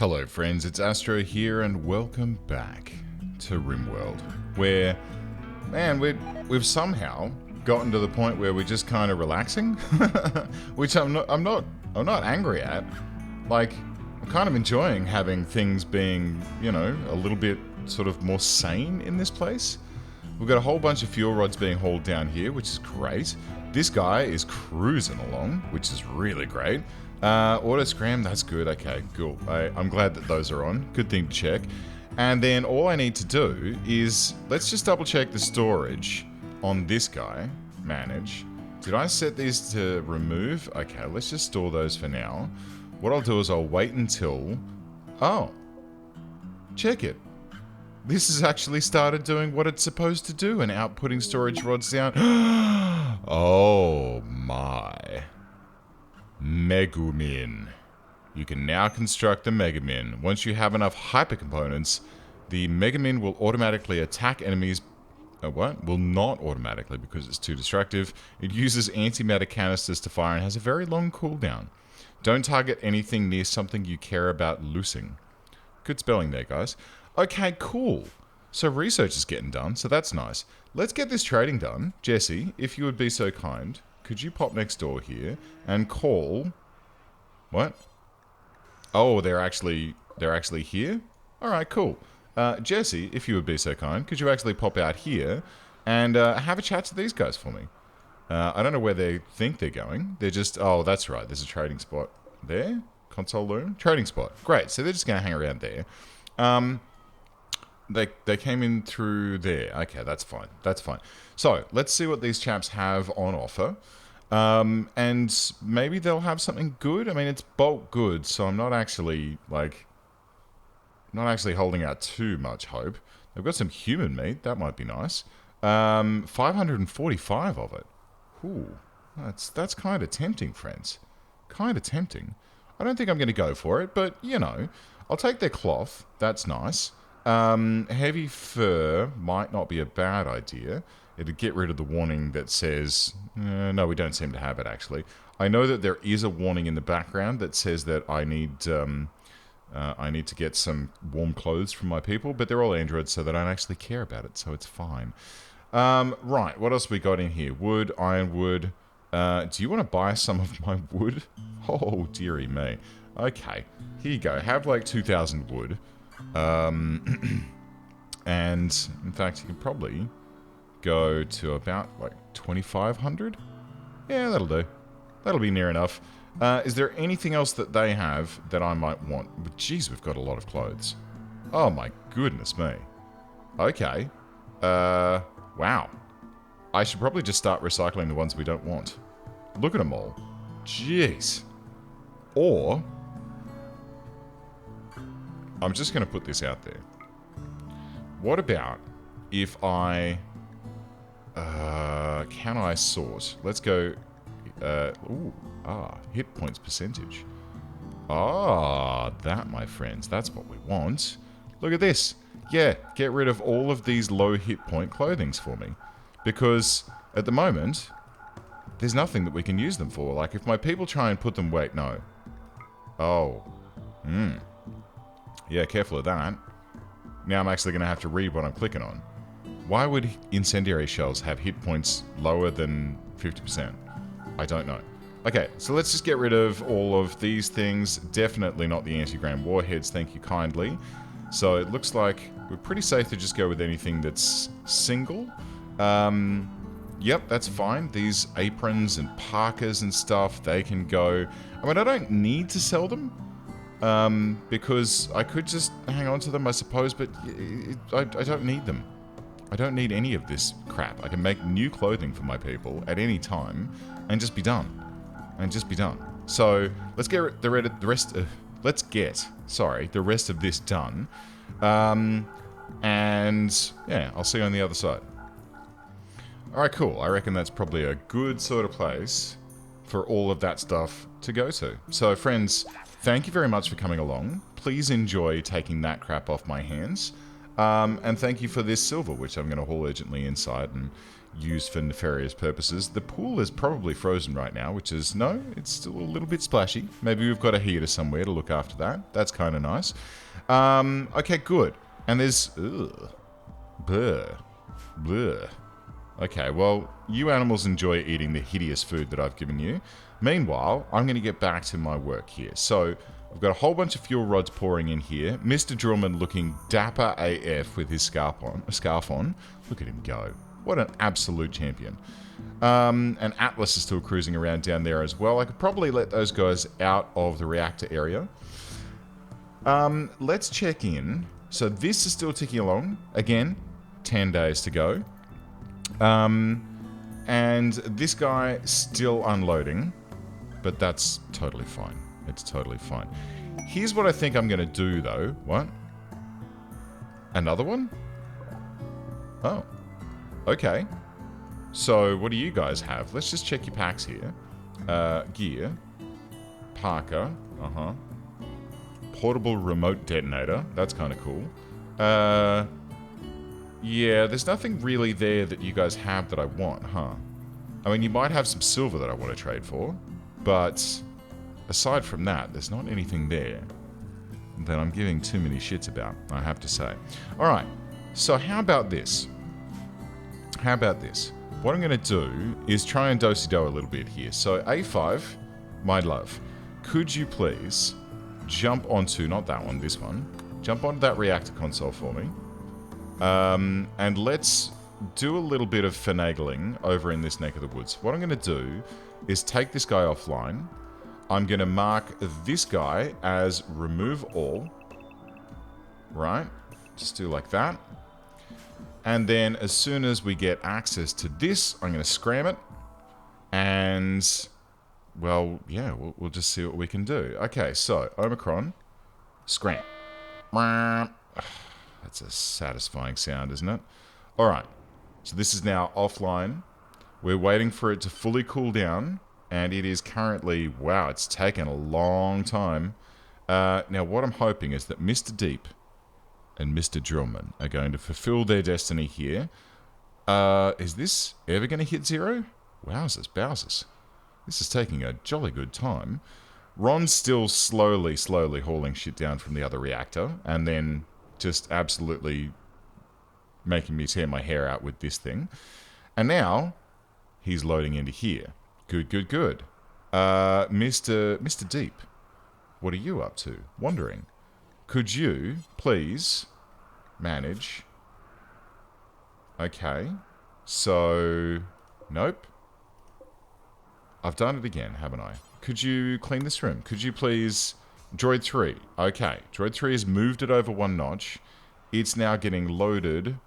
Hello friends, it's Astro here and welcome back to Rimworld, where, man, we've somehow gotten to the point where we're just kind of relaxing, which I'm not angry at. Like, I'm kind of enjoying having things being, you know, a little bit sort of more sane in this place. We've got a whole bunch of fuel rods being hauled down here, which is great. This guy is cruising along, which is really great. Auto scram, that's good. Okay, cool. I'm glad that those are on. Good thing to check. And then all I need to do is, let's just double check the storage on this guy. Manage. Did I set these to remove? Okay, let's just store those for now. What I'll do is I'll wait until... Oh. Check it. This has actually started doing what it's supposed to do and outputting storage rods down. Oh my. Megumin. You can now construct the Megumin. Once you have enough hypercomponents, the Megumin will automatically attack enemies. Will not automatically because it's too destructive. It uses antimatter canisters to fire and has a very long cooldown. Don't target anything near something you care about losing. Good spelling there, guys. Okay, cool. So research is getting done, so that's nice. Let's get this trading done. Jesse, if you would be so kind, could you pop next door here and call... What? Oh, they're actually here? Alright, cool. Jesse, if you would be so kind, could you actually pop out here and have a chat to these guys for me? I don't know where they think they're going. They're just... Oh, that's right. There's a trading spot there. Console room. Trading spot. Great. So they're just going to hang around there. They came in through there. Okay, that's fine. That's fine. So, let's see what these chaps have on offer. And maybe they'll have something good. I mean, it's bulk goods, so I'm not actually, like... Not actually holding out too much hope. They've got some human meat. That might be nice. 545 of it. Ooh. That's kind of tempting, friends. Kind of tempting. I don't think I'm going to go for it, but, you know... I'll take their cloth. That's nice. Heavy fur might not be a bad idea. It'd get rid of the warning that says... no, we don't seem to have it, actually. I know that there is a warning in the background that says that I need to get some warm clothes from my people, but they're all androids, so they don't actually care about it, so it's fine. Right, what else we got in here? Wood, ironwood. Do you want to buy some of my wood? Oh, dearie me. Okay, here you go. Have like 2,000 wood. And in fact, you can probably go to about like 2,500. Yeah, that'll do. That'll be near enough. Is there anything else that they have that I might want? Jeez, we've got a lot of clothes. Oh my goodness me. Okay. Wow. I should probably just start recycling the ones we don't want. Look at them all. Jeez. Or... I'm just going to put this out there. What about if I... can I sort? Let's go... hit points percentage. That, my friends, that's what we want. Look at this. Yeah, get rid of all of these low hit point clothings for me. Because, at the moment, there's nothing that we can use them for. Like, if my people try and put them... Wait, no. Oh. Yeah, careful of that. Now I'm actually going to have to read what I'm clicking on. Why would incendiary shells have hit points lower than 50%? I don't know. Okay, so let's just get rid of all of these things. Definitely not the anti-gram warheads, thank you kindly. So it looks like we're pretty safe to just go with anything that's single. Yep, that's fine. These aprons and parkas and stuff, they can go. I mean, I don't need to sell them. Because I could just hang on to them, I suppose, but I don't need them. I don't need any of this crap. I can make new clothing for my people at any time and just be done. So, let's get the rest of this done. And, yeah, I'll see you on the other side. Alright, cool. I reckon that's probably a good sort of place for all of that stuff to go to. So, friends... Thank you very much for coming along. Please enjoy taking that crap off my hands. And thank you for this silver, which I'm going to haul urgently inside and used for nefarious purposes. The pool is probably frozen right now, which is, no, it's still a little bit splashy. Maybe we've got a heater somewhere to look after that. That's kind of nice. Okay, good. And there's... Ugh. Bleh. Bleh. Okay, well, you animals enjoy eating the hideous food that I've given you. Meanwhile, I'm going to get back to my work here. So, I've got a whole bunch of fuel rods pouring in here. Mr. Drillman looking dapper AF with his scarf on. Look at him go. What an absolute champion. And Atlas is still cruising around down there as well. I could probably let those guys out of the reactor area. Let's check in. So this is still ticking along. Again, 10 days to go. And this guy still unloading. But that's totally fine. It's totally fine. Here's what I think I'm going to do, though. What? Another one? Oh. Okay. So, what do you guys have? Let's just check your packs here. Gear. Parker. Uh-huh. Portable remote detonator. That's kind of cool. Yeah, there's nothing really there that you guys have that I want, huh? I mean, you might have some silver that I want to trade for, but aside from that, there's not anything there that I'm giving too many shits about, I have to say. Alright, so how about this? How about this? What I'm going to do is try and do-si-do a little bit here. So, A5, my love, could you please jump onto, not that one, this one, jump onto that reactor console for me. And let's do a little bit of finagling over in this neck of the woods. What I'm going to do is take this guy offline. I'm going to mark this guy as remove all. Right? Just do like that. And then as soon as we get access to this, I'm going to scram it. And, well, yeah, we'll just see what we can do. Okay, so, Omicron, scram. That's a satisfying sound, isn't it? Alright, so this is now offline. We're waiting for it to fully cool down. And it is currently, wow, it's taken a long time. Now, what I'm hoping is that Mr. Deep and Mr. Drillman are going to fulfill their destiny here. Is this ever going to hit zero? Wowzers, bowsers. This is taking a jolly good time. Ron's still slowly hauling shit down from the other reactor. And then just absolutely making me tear my hair out with this thing. And now, he's loading into here. Good, good, good. Mr. Deep, what are you up to? Wondering. Could you, please, manage... Okay. So... Nope. I've done it again, haven't I? Could you clean this room? Could you please... Droid 3. Okay. Droid 3 has moved it over one notch. It's now getting loaded.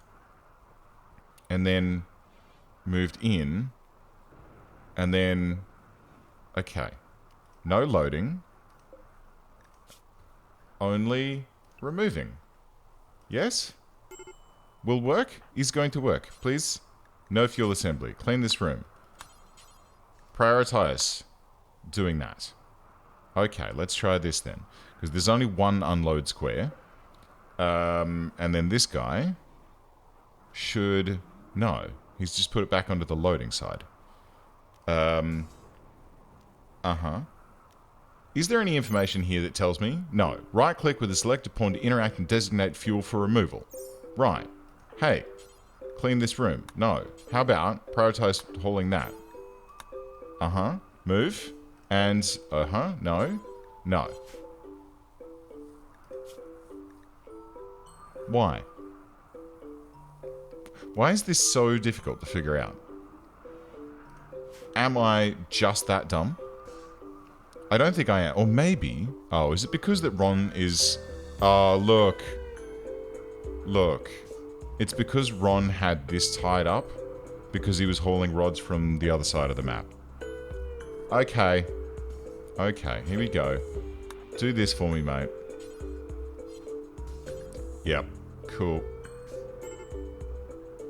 And then moved in. And then... Okay. No loading. Only removing. Yes? Will work? Is going to work. Please? No fuel assembly. Clean this room. Prioritize doing that. Okay, let's try this then. Because there's only one unload square. And then this guy should... No. He's just put it back onto the loading side. Uh-huh. Is there any information here that tells me? No. Right-click with the selected pawn to interact and designate fuel for removal. Right. Hey. Clean this room. No. How about prioritize hauling that? Uh-huh. Move. And, uh-huh. No. No. Why? Why is this so difficult to figure out? Am I just that dumb? I don't think I am. Or maybe... Oh, is it because that Ron is... Oh, look. Look. It's because Ron had this tied up because he was hauling rods from the other side of the map. Okay. Okay, here we go. Do this for me, mate. Yep. Cool.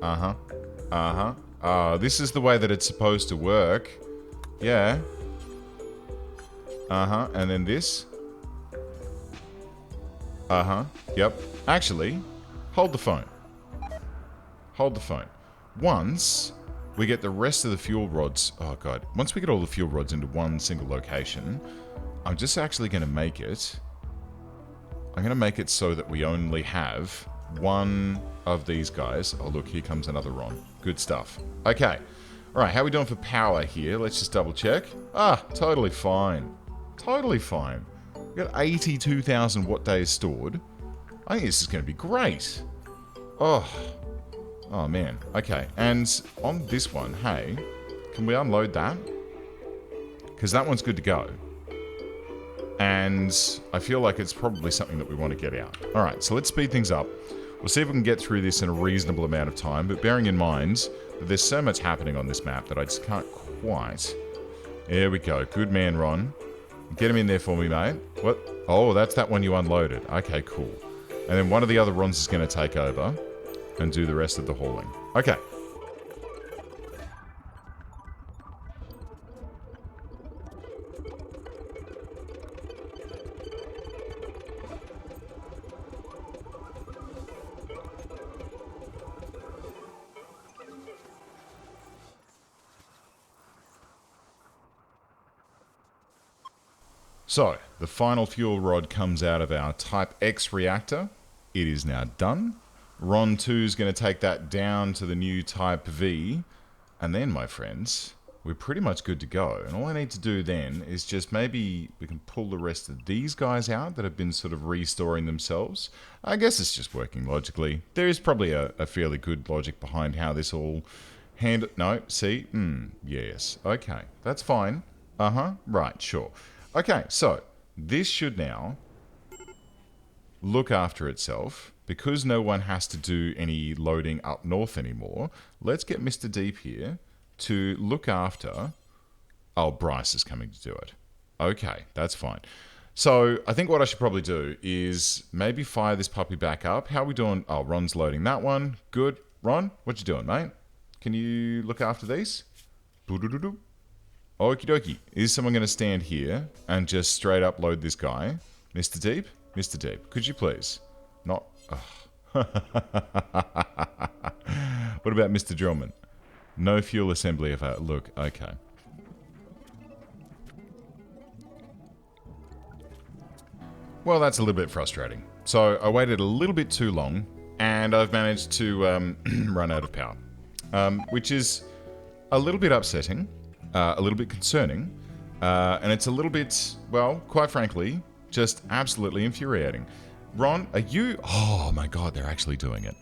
Uh-huh. Uh-huh. Oh, this is the way that it's supposed to work. Yeah. Uh-huh. And then this. Uh-huh. Yep. Actually, hold the phone. Hold the phone. Once we get the rest of the fuel rods. Oh, God. Once we get all the fuel rods into one single location, I'm just actually going to make it... I'm going to make it so that we only have one of these guys. Oh, look, here comes another Ron. Good stuff. Okay. All right, how are we doing for power here? Let's just double check. Ah, totally fine. Totally fine. We've got 82,000 watt days stored. I think this is going to be great. Oh, man. Okay, and on this one, hey, can we unload that? Because that one's good to go. And I feel like it's probably something that we want to get out. All right, so let's speed things up. We'll see if we can get through this in a reasonable amount of time, but bearing in mind that there's so much happening on this map that I just can't quite... There we go. Good man, Ron. Get him in there for me, mate. What? Oh, that's that one you unloaded. Okay, cool. And then one of the other Rons is going to take over and do the rest of the hauling. Okay. So, the final fuel rod comes out of our Type X reactor. It is now done. Ron 2 is going to take that down to the new Type V. And then, my friends, we're pretty much good to go. And all I need to do then is just maybe we can pull the rest of these guys out that have been sort of restoring themselves. I guess it's just working logically. There is probably a fairly good logic behind how this all handled. No, see? Yes. Okay, that's fine. Right, sure. Okay, so this should now look after itself. Because no one has to do any loading up north anymore, let's get Mr. Deep here to look after... Oh, Bryce is coming to do it. Okay, that's fine. So I think what I should probably do is maybe fire this puppy back up. How are we doing? Oh, Ron's loading that one. Good. Ron, what you doing, mate? Can you look after these? Okie dokie. Is someone going to stand here and just straight up load this guy? Mr. Deep? Mr. Deep, could you please? Not... Oh. What about Mr. Drillman? No fuel assembly of our... Look, okay. Well, that's a little bit frustrating. So I waited a little bit too long, and I've managed to run out of power. Which is a little bit upsetting, a little bit concerning, and it's a little bit, well, quite frankly, just absolutely infuriating. Ron, are you... Oh my god, they're actually doing it.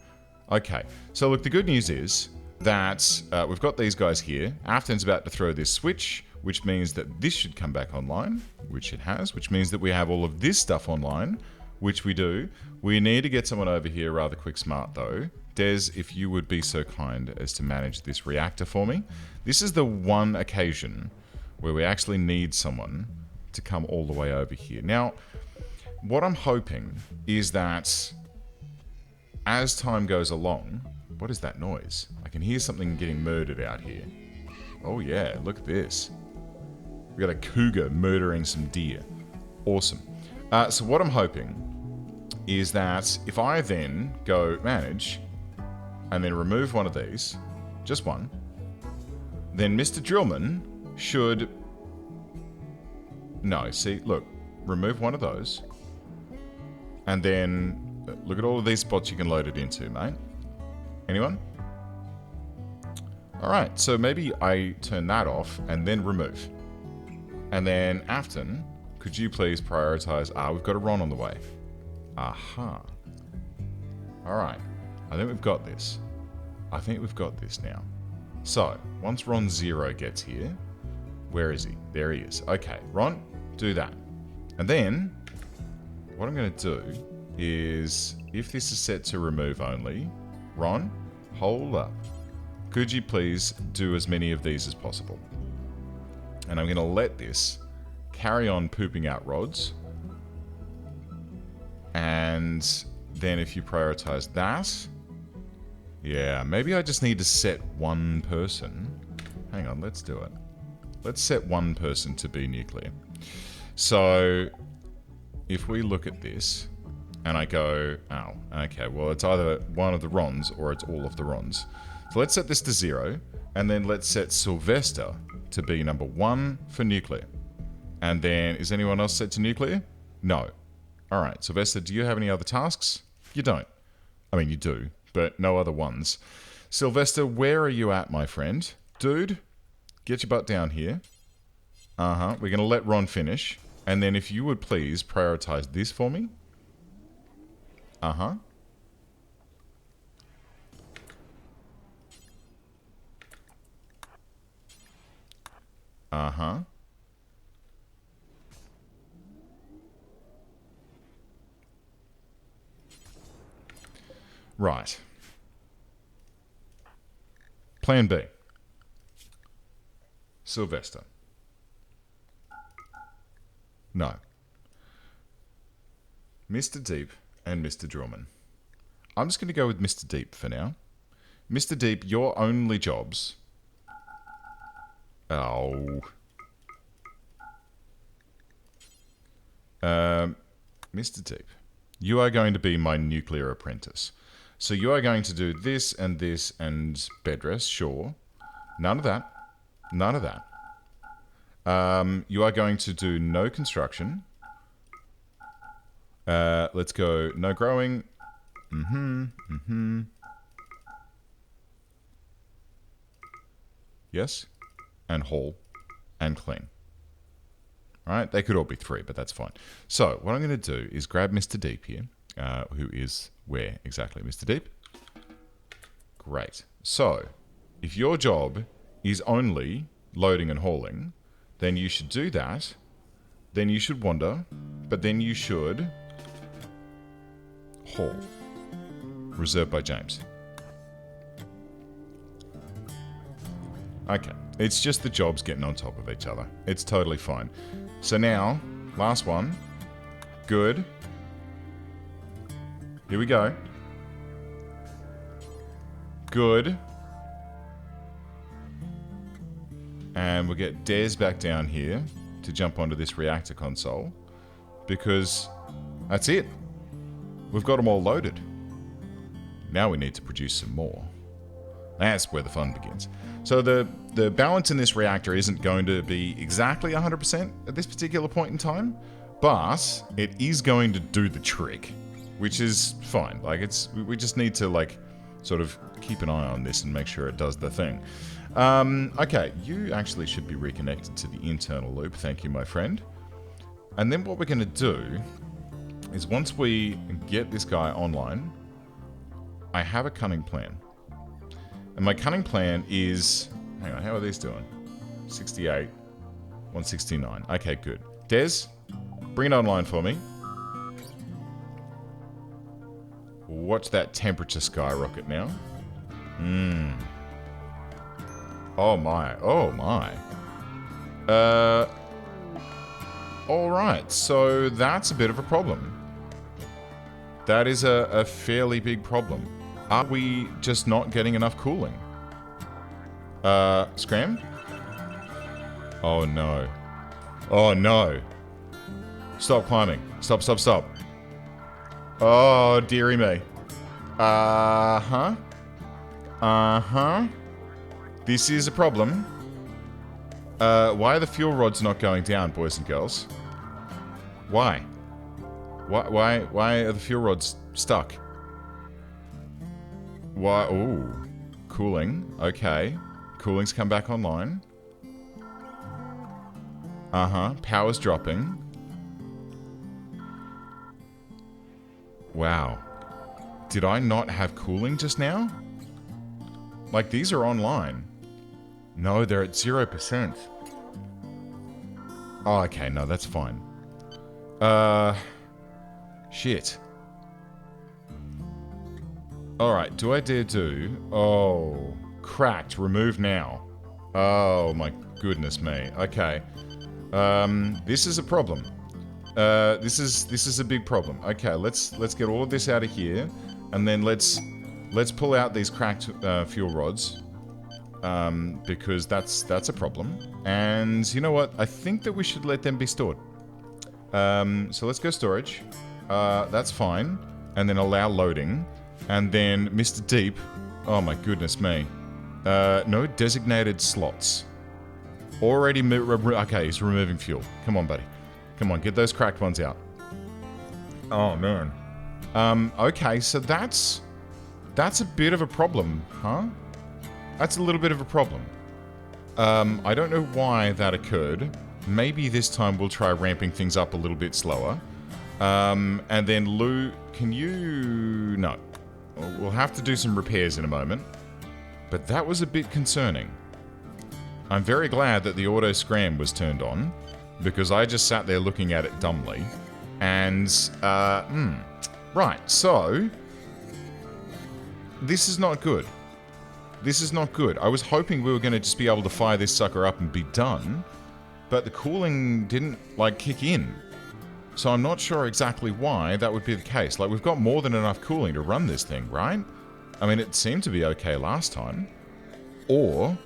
Okay, so look, the good news is that we've got these guys here. Afton's about to throw this switch, which means that this should come back online, which it has, which means that we have all of this stuff online, which we do. We need to get someone over here rather quick smart, though. Des, if you would be so kind as to manage this reactor for me. This is the one occasion where we actually need someone to come all the way over here. Now... what I'm hoping is that as time goes along... What is that noise? I can hear something getting murdered out here. Oh yeah, look at this. We got a cougar murdering some deer. Awesome. So what I'm hoping is that if I then go manage and then remove one of these, just one, then Mr. Drillman should... No, see, look, remove one of those. And then, look at all of these spots you can load it into, mate. Anyone? Alright, so maybe I turn that off and then remove. And then, Afton, could you please prioritize... we've got a Ron on the way. Aha. Alright, I think we've got this. I think we've got this now. So, once Ron 0 gets here... Where is he? There he is. Okay, Ron, do that. And then... what I'm going to do is, if this is set to remove only, Ron, hold up. Could you please do as many of these as possible? And I'm going to let this carry on pooping out rods. And then if you prioritize that, yeah, maybe I just need to set one person. Hang on, let's do it. Let's set one person to be nuclear. So... if we look at this, and I go, oh, okay, well, it's either one of the Rons or it's all of the Rons. So let's set this to 0, and then let's set Sylvester to be number 1 for nuclear. And then, is anyone else set to nuclear? No. Alright, Sylvester, do you have any other tasks? You don't. I mean, you do, but no other ones. Sylvester, where are you at, my friend? Dude, get your butt down here. We're going to let Ron finish. And then if you would please prioritize this for me. Uh-huh. Right. Plan B. Sylvester. No. Mr. Deep and Mr. Drillman. I'm just going to go with Mr. Deep for now. Mr. Deep, your only jobs... Oh. Mr. Deep, you are going to be my nuclear apprentice. So you are going to do this and bed rest, sure. None of that. None of that. You are going to do no construction. Let's go no growing. Yes. And haul. And clean. Alright, they could all be 3, but that's fine. So, what I'm going to do is grab Mr. Deep here. Who is where exactly? Mr. Deep? Great. So, if your job is only loading and hauling, then you should do that. Then you should wander. But then you should haul. Reserved by James. Okay. It's just the jobs getting on top of each other. It's totally fine. So now, last one. Good. Here we go. Good. And we'll get Des back down here to jump onto this reactor console. Because that's it. We've got them all loaded. Now we need to produce some more. That's where the fun begins. So the balance in this reactor isn't going to be exactly 100% at this particular point in time, but it is going to do the trick, which is fine. Like, we just need to, like, sort of keep an eye on this and make sure it does the thing. Okay, you actually should be reconnected to the internal loop. Thank you, my friend. And then what we're going to do is once we get this guy online, I have a cunning plan. And my cunning plan is... Hang on, how are these doing? 68, 169. Okay, good. Des, bring it online for me. Watch that temperature skyrocket now. Oh my, oh my. Alright, so that's a bit of a problem. That is a fairly big problem. Are we just not getting enough cooling? Scram? Oh no. Oh no. Stop climbing. Stop, stop, stop. Oh, dearie me. Uh-huh. Uh-huh. This is a problem. Why are the fuel rods not going down, boys and girls? Why? Why are the fuel rods stuck? Why? Ooh. Cooling. Okay. Cooling's come back online. Uh-huh. Power's dropping. Wow. Did I not have cooling just now? Like, these are online. No, they're at 0%. Oh, okay. No, that's fine. Shit. Alright, do I dare do... Oh, cracked. Remove now. Oh, my goodness me. Okay. This is a problem. This is a big problem. Okay, let's get all of this out of here, and then let's pull out these cracked fuel rods, because that's a problem. And you know what? I think that we should let them be stored. So let's go storage. That's fine, and then allow loading. And then, Mr. Deep, Oh my goodness me. No designated slots. Already... Okay, he's removing fuel. Come on, buddy. Come on, get those cracked ones out. Oh, man. Okay, so that's a bit of a problem, huh? That's a little bit of a problem. I don't know why that occurred. Maybe this time we'll try ramping things up a little bit slower. And then Lou, can you... No. We'll have to do some repairs in a moment. But that was a bit concerning. I'm very glad that the auto scram was turned on, because I just sat there looking at it dumbly. And, right, so... This is not good. This is not good. I was hoping we were going to just be able to fire this sucker up and be done, but the cooling didn't, like, kick in. So I'm not sure exactly why that would be the case. Like, we've got more than enough cooling to run this thing, right? I mean, it seemed to be okay last time. Or,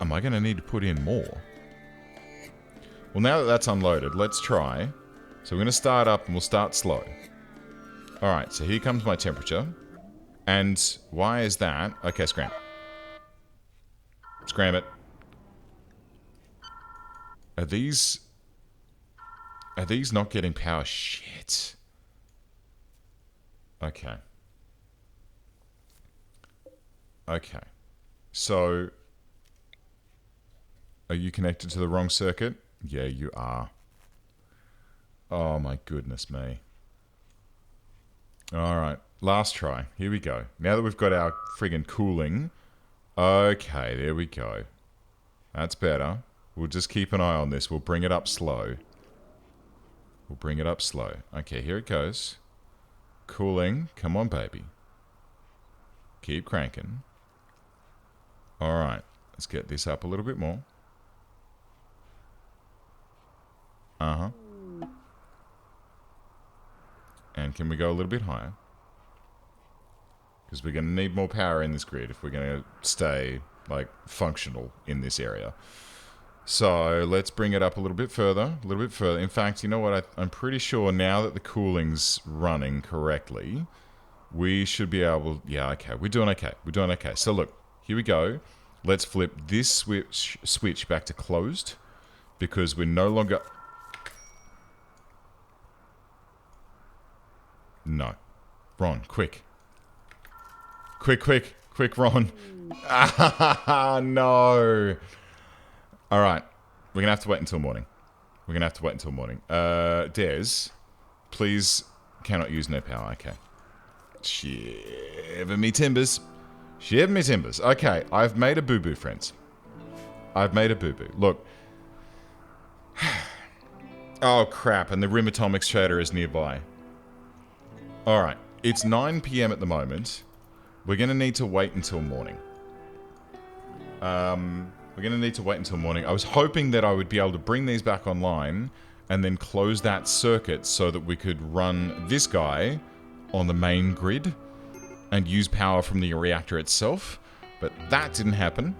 am I going to need to put in more? Well, now that that's unloaded, let's try. So we're going to start up and we'll start slow. Alright, so here comes my temperature. And why is that? Okay, scram. Scram it. Are these not getting power? Shit. Okay. Okay. So, are you connected to the wrong circuit? Yeah, you are. Oh my goodness me. Alright, last try. Here we go. Now that we've got our friggin' cooling. Okay, there we go. That's better. We'll just keep an eye on this. We'll bring it up slow. We'll bring it up slow. Okay, here it goes. Cooling. Come on, baby. Keep cranking. Alright, let's get this up a little bit more. Uh-huh. And can we go a little bit higher? Because we're going to need more power in this grid if we're going to stay, like, functional in this area. So, let's bring it up a little bit further. A little bit further. In fact, you know what? I'm pretty sure now that the cooling's running correctly, we should be able... Yeah, okay. We're doing okay. We're doing okay. So, look. Here we go. Let's flip this switch back to closed. Because we're no longer... No. Ron, quick. Quick, quick. Quick, Ron. Ah, no. Alright. We're going to have to wait until morning. We're going to have to wait until morning. Des, please cannot use no power. Okay. Shiver me timbers. Shiver me timbers. Okay, I've made a boo-boo, friends. I've made a boo-boo. Look. Oh, crap. And the Rim Atomics trader is nearby. Alright. It's 9 PM at the moment. We're going to need to wait until morning. We're going to need to wait until morning. I was hoping that I would be able to bring these back online and then close that circuit so that we could run this guy on the main grid and use power from the reactor itself. But that didn't happen.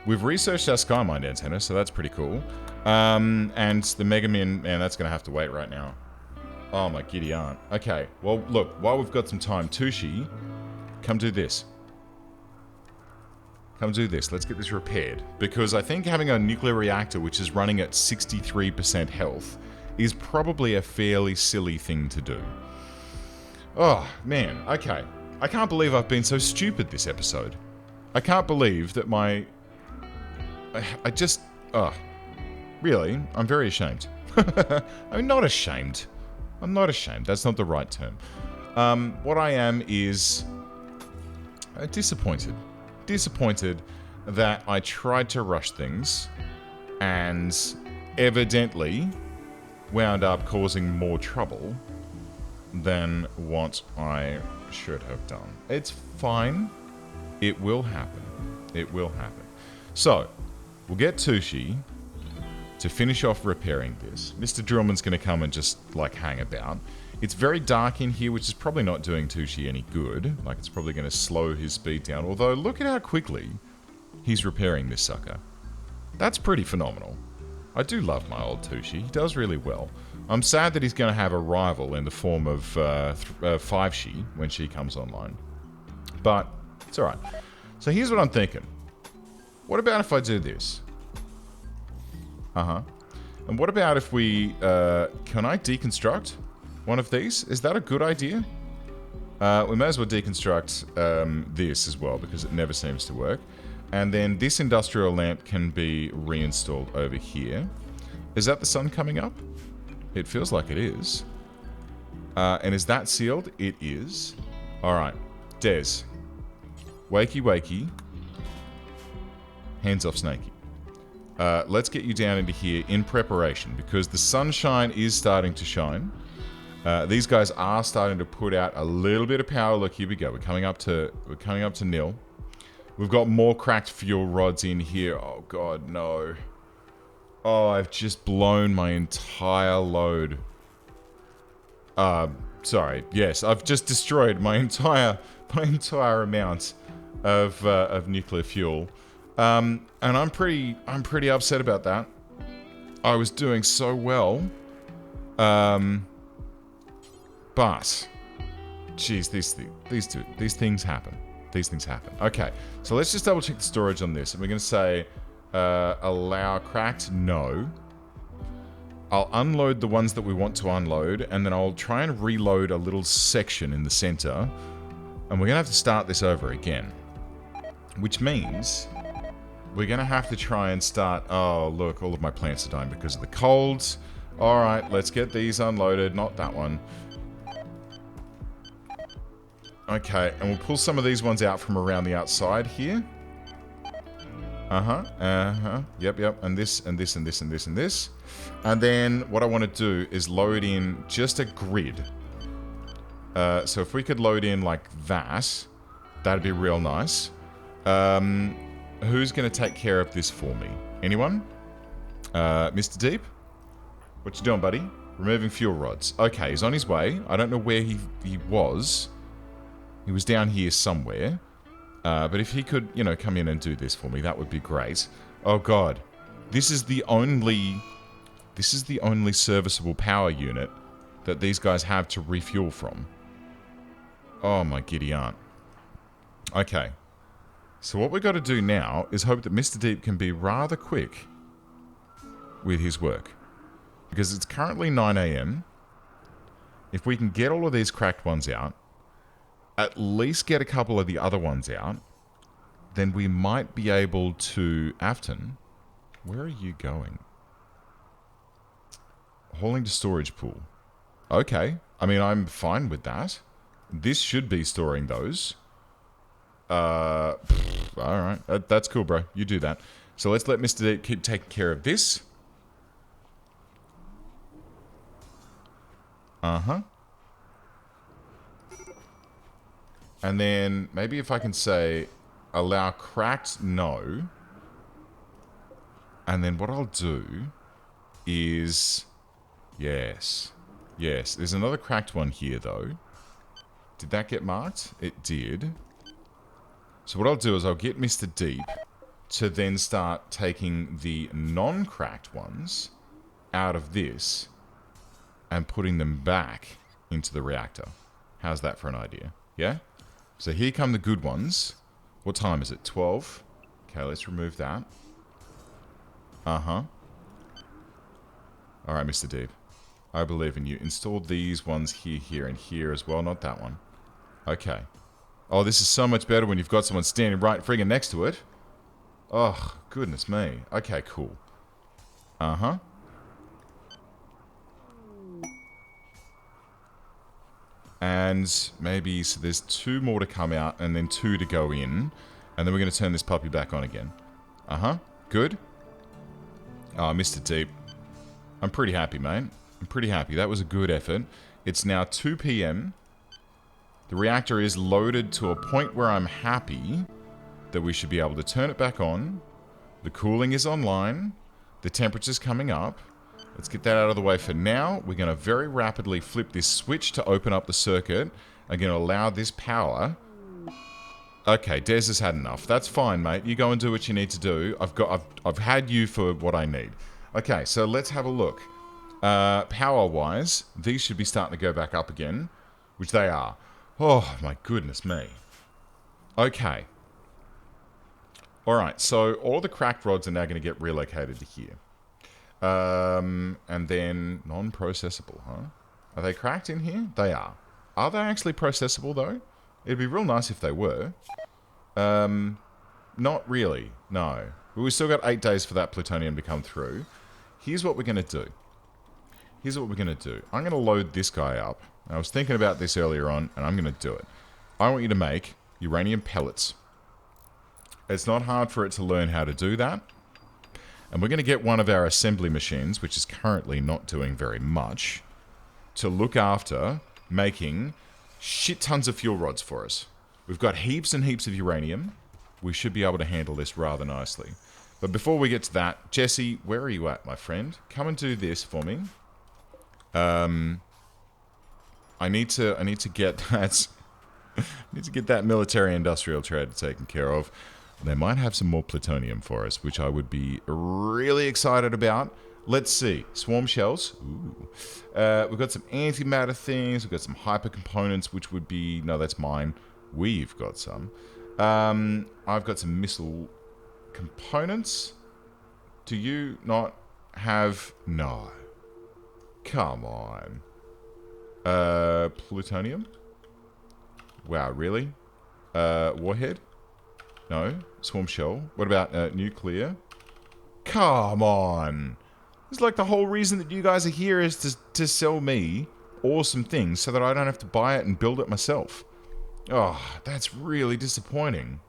We've researched our Skymind antenna, so that's pretty cool. And the Megamin, man, that's going to have to wait right now. Oh my giddy aunt. Okay, well, look, while we've got some time, Tushi, come do this. Come do this. Let's get this repaired. Because I think having a nuclear reactor which is running at 63% health is probably a fairly silly thing to do. Oh, man. Okay. I can't believe I've been so stupid this episode. I can't believe that my... I just... Really? I'm very ashamed. I'm not ashamed. I'm not ashamed. That's not the right term. What I am is... disappointed. Disappointed that I tried to rush things and evidently wound up causing more trouble than what I should have done. It's fine. It will happen. It will happen. So, we'll get Tushi to finish off repairing this. Mr. Drillman's going to come and just, like, hang about. It's very dark in here, which is probably not doing Tushi any good. Like, it's probably going to slow his speed down. Although, look at how quickly he's repairing this sucker. That's pretty phenomenal. I do love my old Tushi. He does really well. I'm sad that he's going to have a rival in the form of 5She when she comes online. But, it's alright. So here's what I'm thinking. What about if I do this? And what about if we... can I deconstruct one of these? Is that a good idea? We may as well deconstruct this as well, because it never seems to work. And then this industrial lamp can be reinstalled over here. Is that the sun coming up? It feels like it is. And is that sealed? It is. Alright. Des. Wakey, wakey. Hands off, Snakey. Let's get you down into here in preparation, because the sunshine is starting to shine. These guys are starting to put out a little bit of power. Look, here we go. We're coming up to nil. We've got more cracked fuel rods in here. Oh god, no. Oh, I've just blown my entire load. Sorry. Yes, I've just destroyed my entire amount of nuclear fuel. And I'm pretty upset about that. I was doing so well. But geez, these things happen. These things happen. Okay, so let's just double check the storage on this. And we're going to say, allow cracked, no. I'll unload the ones that we want to unload, and then I'll try and reload a little section in the center. And we're going to have to start this over again. Which means we're going to have to try and start... Oh, look, all of my plants are dying because of the colds. Alright, let's get these unloaded. Not that one. Okay, and we'll pull some of these ones out from around the outside here. Yep. And this, and this, and this, and this, and this. And then what I want to do is load in just a grid. So if we could load in like that, that'd be real nice. Who's going to take care of this for me? Anyone? Mr. Deep? What you doing, buddy? Removing fuel rods. Okay, he's on his way. I don't know where he was. He was down here somewhere. But if he could, you know, come in and do this for me, that would be great. Oh god. This is the only serviceable power unit that these guys have to refuel from. Oh my giddy aunt. Okay. So what we've got to do now is hope that Mr. Deep can be rather quick with his work. Because it's currently 9 AM. If we can get all of these cracked ones out, at least get a couple of the other ones out, then we might be able to... Afton, where are you going? Hauling to storage pool. Okay. I mean, I'm fine with that. This should be storing those. Alright. That's cool, bro. You do that. So let's let Mr. Deep keep taking care of this. And then maybe if I can say allow cracked, no. And then what I'll do is... Yes. Yes. There's another cracked one here, though. Did that get marked? It did. So what I'll do is I'll get Mr. Deep to then start taking the non-cracked ones out of this and putting them back into the reactor. How's that for an idea? Yeah? So here come the good ones. What time is it? 12? Okay, let's remove that. Alright, Mr. Deep. I believe in you. Install these ones here, here, and here as well. Not that one. Okay. Oh, this is so much better when you've got someone standing right friggin' next to it. Oh, goodness me. Okay, cool. And maybe, so there's 2 more to come out and then 2 to go in. And then we're going to turn this puppy back on again. Good. Oh, Mr. Deep. I'm pretty happy, mate. I'm pretty happy. That was a good effort. It's now 2 PM. The reactor is loaded to a point where I'm happy that we should be able to turn it back on. The cooling is online. The temperature's coming up. Let's get that out of the way for now. We're going to very rapidly flip this switch to open up the circuit. I'm going to allow this power. Okay, Des has had enough. That's fine, mate. You go and do what you need to do. I've had you for what I need. Okay, so let's have a look. Power-wise, these should be starting to go back up again, which they are. Oh, my goodness me. Okay. Alright, so all the cracked rods are now going to get relocated to here. And then non-processable, huh? Are they cracked in here? They are. Are they actually processable, though? It'd be real nice if they were. Not really, no. But we've still got 8 days for that plutonium to come through. Here's what we're going to do. I'm going to load this guy up. I was thinking about this earlier on, and I'm going to do it. I want you to make uranium pellets. It's not hard for it to learn how to do that. And we're going to get one of our assembly machines, which is currently not doing very much, to look after making shit tons of fuel rods for us. We've got heaps and heaps of uranium. We should be able to handle this rather nicely. But before we get to that, Jesse, where are you at, my friend? Come and do this for me. I need to get that. Need to get that military-industrial trade taken care of. They might have some more plutonium for us, which I would be really excited about. Let's see. Swarm shells. Ooh. We've got some antimatter things. We've got some hyper components, which would be... No, that's mine. We've got some. I've got some missile components. Do you not have... No. Come on. Plutonium? Wow, really? Warhead? No. Swarm shell. What about nuclear? Come on. It's like the whole reason that you guys are here is to sell me awesome things so that I don't have to buy it and build it myself. Oh, that's really disappointing.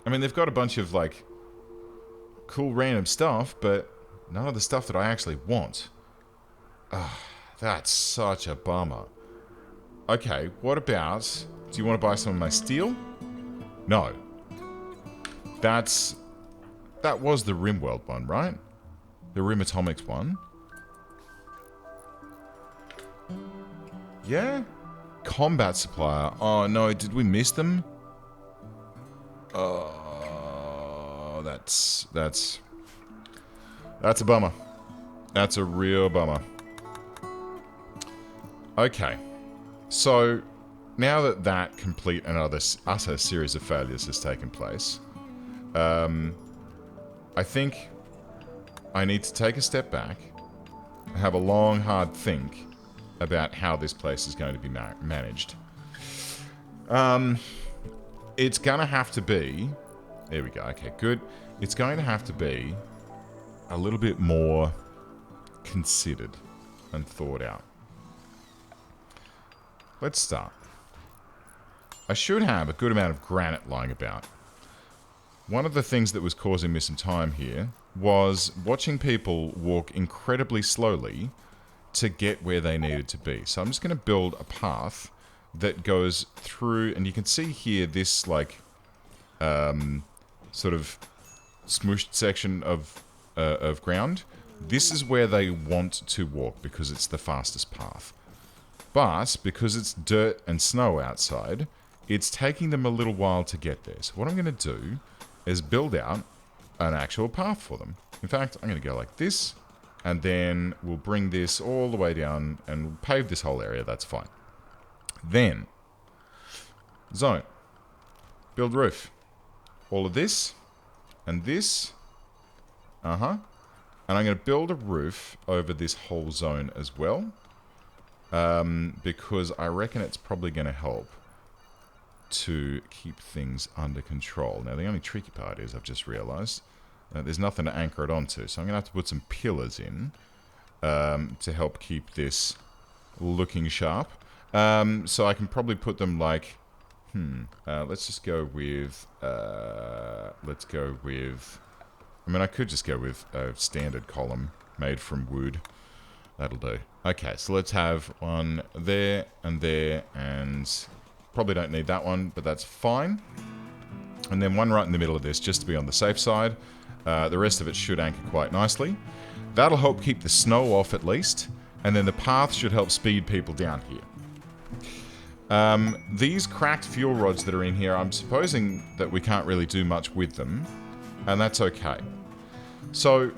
I mean, they've got a bunch of, like, cool random stuff, but none of the stuff that I actually want. Oh, that's such a bummer. Okay, what about... Do you want to buy some of my steel? No. That was the Rimworld one, right? The Rim Atomics one. Yeah? Combat supplier. Oh no, did we miss them? Oh, that's a bummer. That's a real bummer. Okay. So, now that that complete and utter series of failures has taken place, I think I need to take a step back, have a long, hard think about how this place is going to be managed. It's going to have to be... There we go, okay, good. It's going to have to be a little bit more considered and thought out. Let's start. I should have a good amount of granite lying about. One of the things that was causing me some time here was watching people walk incredibly slowly to get where they needed to be. So I'm just going to build a path that goes through, and you can see here this, like, sort of smooshed section of ground. This is where they want to walk because it's the fastest path. But because it's dirt and snow outside, it's taking them a little while to get there. So what I'm going to do is build out an actual path for them. In fact, I'm going to go like this, and then we'll bring this all the way down and pave this whole area. That's fine. Then, zone. Build roof. All of this, and this. And I'm going to build a roof over this whole zone as well. Because I reckon it's probably going to help to keep things under control. Now, the only tricky part is, I've just realized, there's nothing to anchor it onto. So I'm going to have to put some pillars in to help keep this looking sharp. So I can probably put them like... let's just go with... let's go with... I mean, I could just go with a standard column made from wood. That'll do. Okay, so let's have one there, and probably don't need that one, but that's fine. And then one right in the middle of this, just to be on the safe side. The rest of it should anchor quite nicely. That'll help keep the snow off at least, and then the path should help speed people down here. These cracked fuel rods that are in here, I'm supposing that we can't really do much with them, and that's okay. So...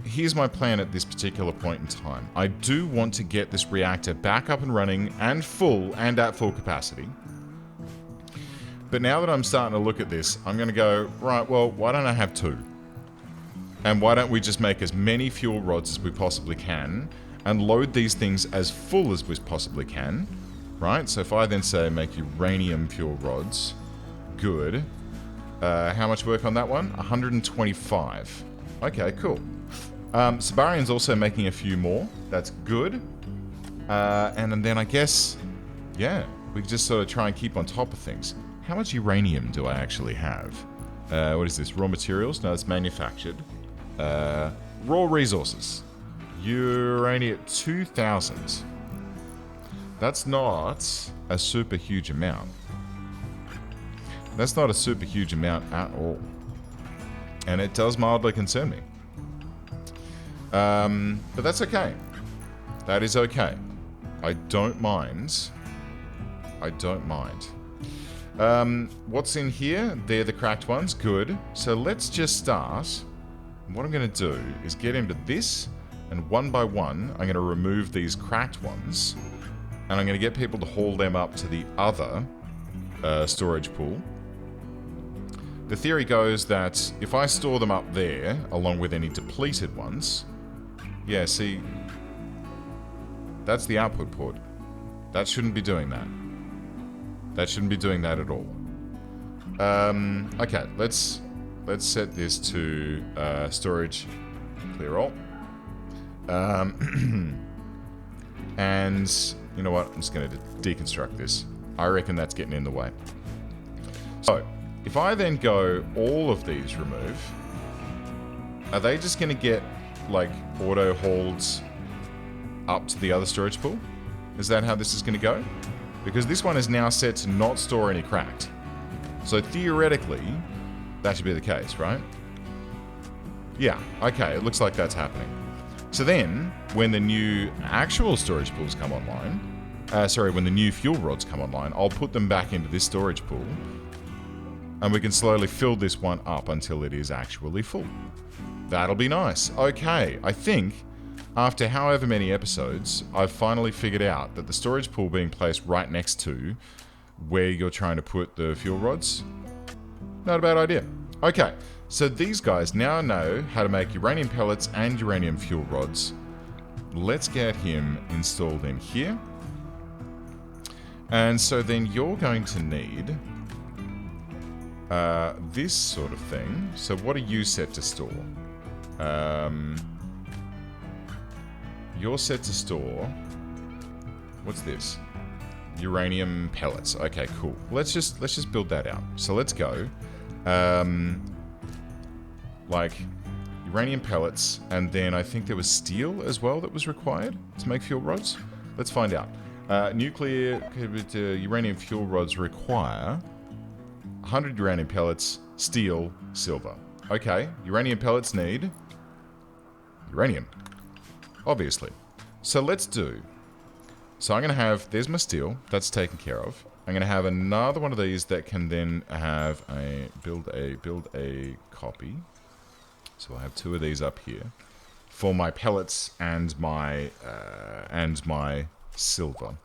here's my plan at this particular point in time. I do want to get this reactor back up and running and full and at full capacity. But now that I'm starting to look at this, I'm going to go, right, well, why don't I have 2? And why don't we just make as many fuel rods as we possibly can and load these things as full as we possibly can, right? So if I then say make uranium fuel rods, good. How much work on that one? 125. Okay, cool. Sabarian's also making a few more. That's good. And then I guess, yeah, we can just sort of try and keep on top of things. How much uranium do I actually have? What is this? Raw materials? No, it's manufactured. Raw resources. Uranium 2,000. That's not a super huge amount. That's not a super huge amount at all. And it does mildly concern me. But that's okay. That is okay. I don't mind. I don't mind. What's in here? They're the cracked ones. Good. So let's just start. What I'm going to do is get into this, and one by one, I'm going to remove these cracked ones, and I'm going to get people to haul them up to the other storage pool. The theory goes that if I store them up there, along with any depleted ones, yeah, see, that's the output port. That shouldn't be doing that. That shouldn't be doing that at all. Okay, let's set this to storage clear all. And you know what? I'm just going to deconstruct this. I reckon that's getting in the way. So, if I then go all of these remove, are they just going to get like auto hauled up to the other storage pool? Is that how this is going to go? Because this one is now set to not store any cracked. So theoretically, that should be the case, right? Yeah, okay, it looks like that's happening. So then, when the new actual storage pools come online, when the new fuel rods come online, I'll put them back into this storage pool, and we can slowly fill this one up until it is actually full. That'll be nice. Okay, I think after however many episodes, I've finally figured out that the storage pool being placed right next to where you're trying to put the fuel rods, not a bad idea. Okay, so these guys now know how to make uranium pellets and uranium fuel rods. Let's get him installed in here. And so then you're going to need this sort of thing. So what are you set to store? You're set to store... What's this? Uranium pellets. Okay, cool. Let's just build that out. So let's go. Like uranium pellets, and then I think there was steel as well that was required to make fuel rods. Let's find out. Nuclear uranium fuel rods require 100 uranium pellets, steel, silver. Okay, uranium pellets need uranium, obviously. So let's do. So I'm going to have, there's my steel, that's taken care of. I'm going to have another one of these that can then have a, build a copy. So I'll have 2 of these up here for my pellets and my silver.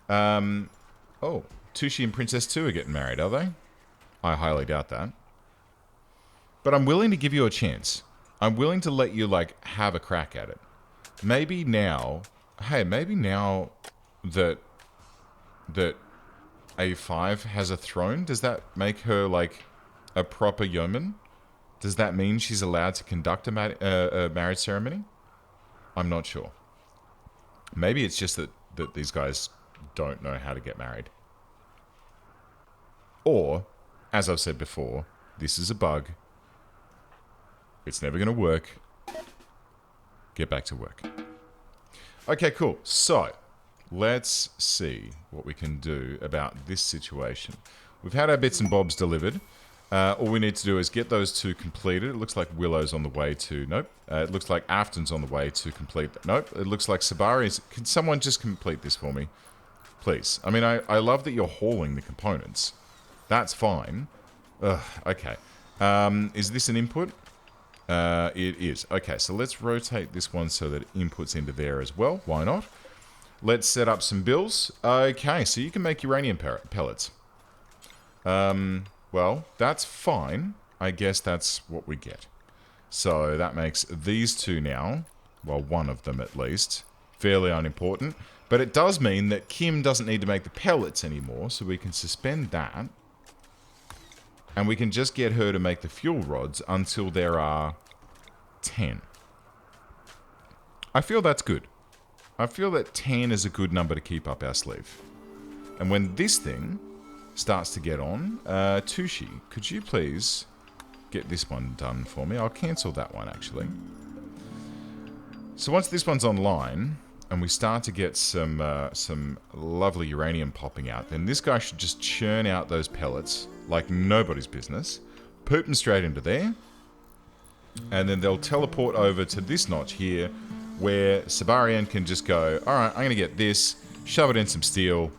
Oh, Tushy and Princess 2 are getting married, are they? I highly doubt that. But I'm willing to give you a chance. I'm willing to let you, like, have a crack at it. Maybe now... Hey, maybe now that A5 has a throne, does that make her, like, a proper yeoman? Does that mean she's allowed to conduct a marriage ceremony? I'm not sure. Maybe it's just that these guys don't know how to get married. Or, as I've said before, this is a bug. It's never going to work. Get back to work. Okay, cool. So, let's see what we can do about this situation. We've had our bits and bobs delivered. All we need to do is get those 2 completed. It looks like Willow's on the way to... Nope. It looks like Afton's on the way to complete... Nope. It looks like Sabari's... Can someone just complete this for me? Please. I mean, I love that you're hauling the components. That's fine. Ugh, okay. Is this an input? It is. Okay, so let's rotate this one so that it inputs into there as well. Why not? Let's set up some bills. Okay, so you can make uranium pellets. Well, that's fine. I guess that's what we get. So that makes these two now, well, one of them at least, fairly unimportant. But it does mean that Kim doesn't need to make the pellets anymore, so we can suspend that. And we can just get her to make the fuel rods until there are 10. I feel that's good. I feel that 10 is a good number to keep up our sleeve. And when this thing starts to get on, Tushi, could you please get this one done for me? I'll cancel that one, actually. So once this one's online, and we start to get some lovely uranium popping out, then this guy should just churn out those pellets like nobody's business, poop them straight into there, and then they'll teleport over to this notch here, where Sabarian can just go, alright, I'm going to get this, shove it in some steel,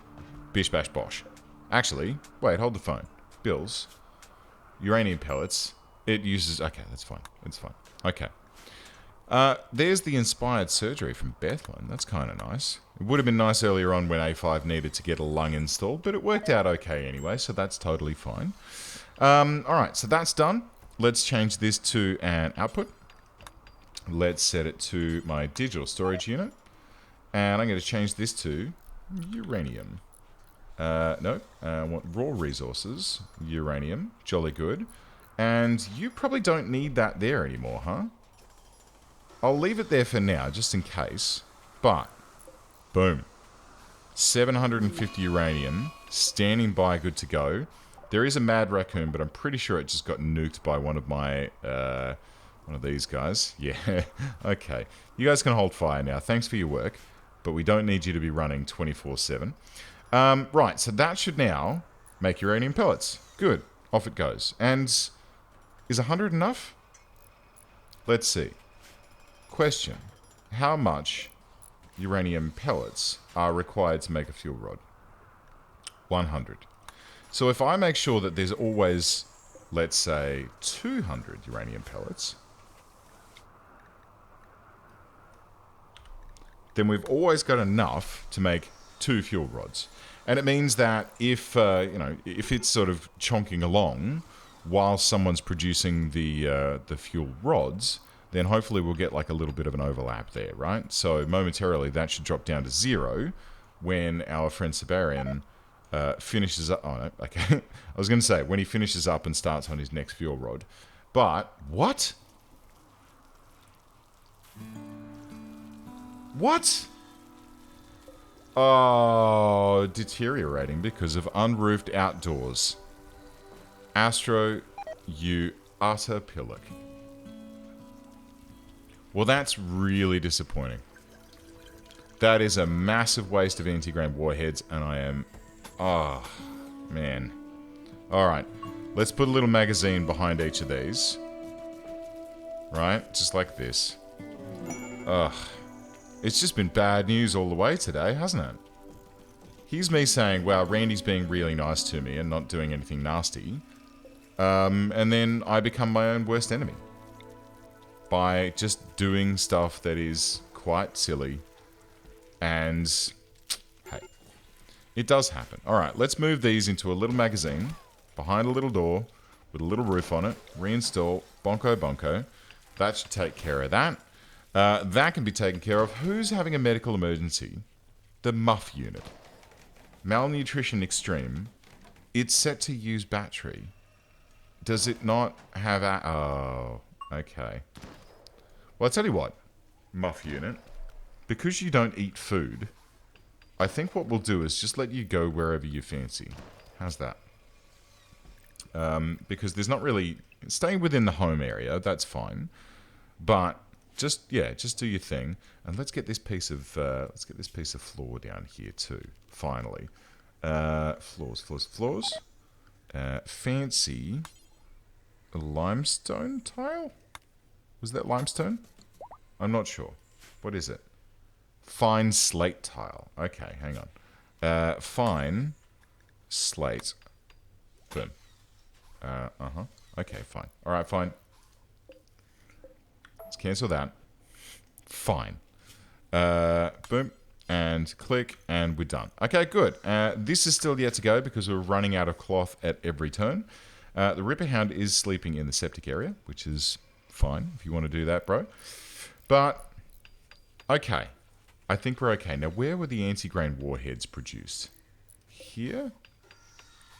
bish bash bosh. Actually, wait, hold the phone. Bills. Uranium pellets. It uses... Okay, that's fine. It's fine. Okay. There's the inspired surgery from Bethlehem. That's kind of nice. It would have been nice earlier on when A5 needed to get a lung installed, but it worked out okay anyway, so that's totally fine. Alright, so that's done. Let's change this to an output. Let's set it to my digital storage unit. And I'm going to change this to uranium. No, I want raw resources, uranium, jolly good. And you probably don't need that there anymore, huh? I'll leave it there for now, just in case. But, boom. 750 uranium, standing by, good to go. There is a mad raccoon, but I'm pretty sure it just got nuked by one of my, one of these guys. Yeah, okay. You guys can hold fire now. Thanks for your work, but we don't need you to be running 24/7. Right, so that should now make uranium pellets. Good. Off it goes. And is 100 enough? Let's see. Question. How much uranium pellets are required to make a fuel rod? 100. So if I make sure that there's always, let's say, 200 uranium pellets, then we've always got enough to make 2 fuel rods. And it means that if, if it's sort of chonking along while someone's producing the fuel rods, then hopefully we'll get like a little bit of an overlap there, right? So momentarily that should drop down to 0 when our friend Sabarian finishes up. Oh, no, okay. I was going to say, when he finishes up and starts on his next fuel rod. But, what? What? Oh, deteriorating because of unroofed outdoors. Astro, you utter pillock. Well, that's really disappointing. That is a massive waste of anti-grain warheads, and I am... Oh, man. Alright, let's put a little magazine behind each of these. Right? Just like this. Ugh. It's just been bad news all the way today, hasn't it? Here's me saying, wow, Randy's being really nice to me and not doing anything nasty. And then I become my own worst enemy. By just doing stuff that is quite silly. And, hey, it does happen. Alright, let's move these into a little magazine. Behind a little door. With a little roof on it. Reinstall. Bonko bonko. That should take care of that. That can be taken care of. Who's having a medical emergency? The Muff unit. Malnutrition extreme. It's set to use battery. Does it not have a... Oh, okay. Well, I'll tell you what, Muff unit. Because you don't eat food, I think what we'll do is just let you go wherever you fancy. How's that? Because there's not really... Staying within the home area, that's fine. But... Just do your thing, and let's get this piece of floor down here too. Finally, floors. Fancy limestone tile. Was that limestone? I'm not sure. What is it? Fine slate tile. Okay, hang on. Fine slate. Boom. Okay, fine. All right, fine. Let's cancel that. Fine. Boom. and click, and we're done. Okay, good. This is still yet to go because we're running out of cloth at every turn. The Ripper Hound is sleeping in the septic area, which is fine if you want to do that, bro. But, okay. I think we're okay. Now, where were the anti-grain warheads produced? Here?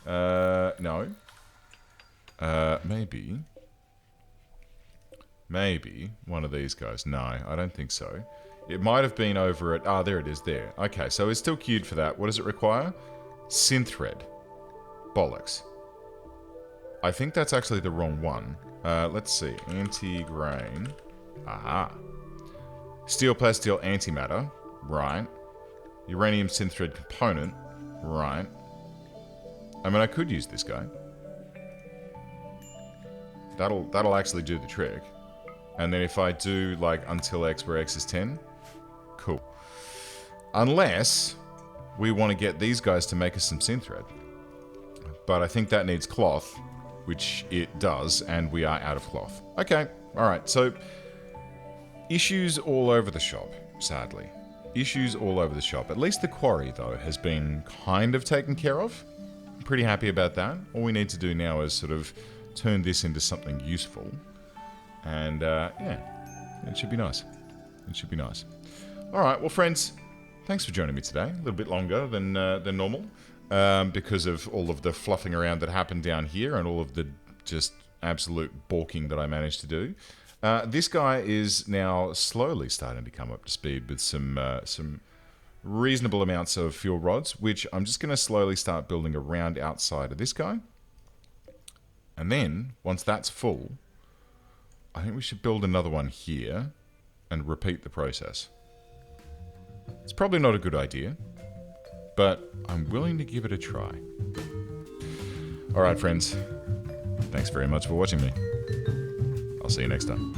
No. Maybe. Maybe one of these guys. No, I don't think so. It might have been over at... there it is there. Okay, so it's still queued for that. What does it require? Synthred. Bollocks. I think that's actually the wrong one. Let's see. Anti-grain. Aha. Steel, plasteel, antimatter. Right. Uranium synthred component. Right. I mean, I could use this guy. That'll actually do the trick. And then if I do, like, until X where X is 10... Cool. Unless we want to get these guys to make us some synthred. But I think that needs cloth, which it does, and we are out of cloth. Okay, alright, so issues all over the shop, sadly. Issues all over the shop. At least the quarry, though, has been kind of taken care of. I'm pretty happy about that. All we need to do now is sort of turn this into something useful. And, yeah, it should be nice. It should be nice. Alright, well, friends, thanks for joining me today. A little bit longer than normal. Because of all of the fluffing around that happened down here and all of the just absolute balking that I managed to do. This guy is now slowly starting to come up to speed with some reasonable amounts of fuel rods, which I'm just going to slowly start building around outside of this guy. And then, once that's full, I think we should build another one here and repeat the process. It's probably not a good idea, but I'm willing to give it a try. Alright, friends. Thanks very much for watching me. I'll see you next time.